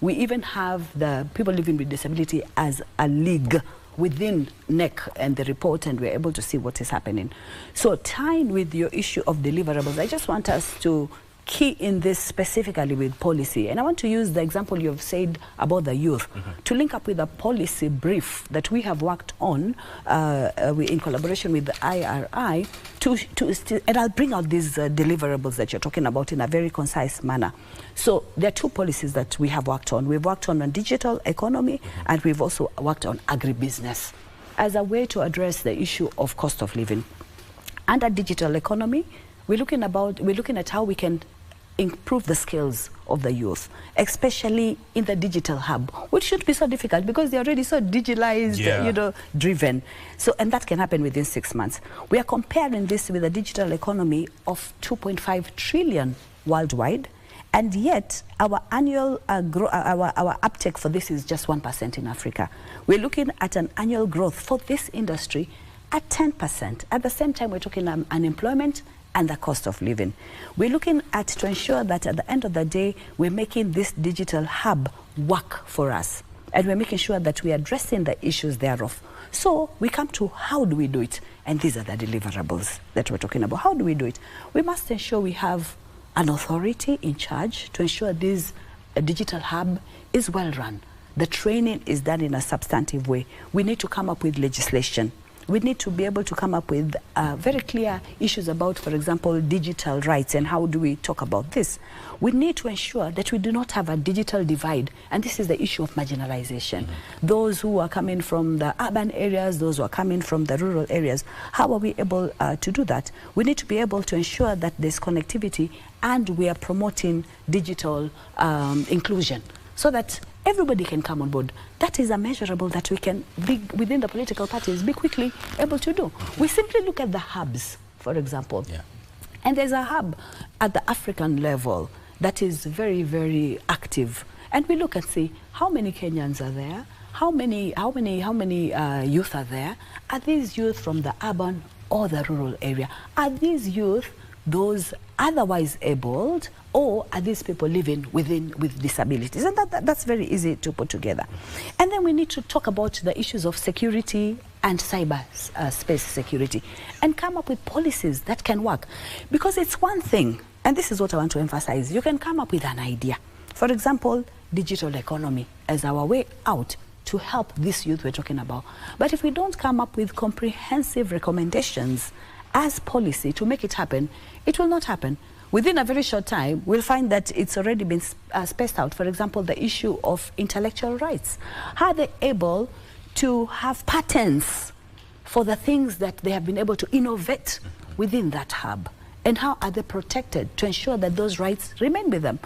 We even have the people living with disability as a league within NEC and the report, and we're able to see what is happening. So tying with your issue of deliverables, I just want us to key in this specifically with policy. And I want to use the example you've said about the youth to link up with a policy brief that we have worked on in collaboration with the IRI and I'll bring out these deliverables that you're talking about in a very concise manner. So there are two policies that we have worked on. We've worked on a digital economy and we've also worked on agribusiness as a way to address the issue of cost of living. Under digital economy, we're looking at how we can improve the skills of the youth, especially in the digital hub, which should be so difficult because they're already so digitalized, driven. So, and that can happen within 6 months. We are comparing this with a digital economy of 2.5 trillion worldwide, and yet our annual our uptake for this is just 1% in Africa. We're looking at an annual growth for this industry at 10%. At the same time, we're talking unemployment and the cost of living. We're looking at to ensure that at the end of the day, we're making this digital hub work for us. And we're making sure that we're addressing the issues thereof. So we come to how do we do it? And these are the deliverables that we're talking about. How do we do it? We must ensure we have an authority in charge to ensure this digital hub is well run. The training is done in a substantive way. We need to come up with legislation. We need to be able to come up with very clear issues about, for example, digital rights and how do we talk about this. We need to ensure that we do not have a digital divide, and this is the issue of marginalization. Those who are coming from the urban areas, those who are coming from the rural areas, how are we able to do that? We need to be able to ensure that there's connectivity and we are promoting digital inclusion so that everybody can come on board. That is a measurable that we can, within the political parties, be quickly able to do. We simply look at the hubs, for example. And there's a hub at the African level that is very, very active. And we look and see how many Kenyans are there, how many youth are there. Are these youth from the urban or the rural area? Are these youth those otherwise abled, or are these people living with disabilities? And that's very easy to put together. And then we need to talk about the issues of security and cyber space security and come up with policies that can work. Because it's one thing, and this is what I want to emphasize, you can come up with an idea. For example, digital economy as our way out to help this youth we're talking about. But if we don't come up with comprehensive recommendations as policy to make it happen, it will not happen. Within a very short time, we'll find that it's already been spaced out. For example, the issue of intellectual rights. How are they able to have patents for the things that they have been able to innovate within that hub? And how are they protected to ensure that those rights remain with them?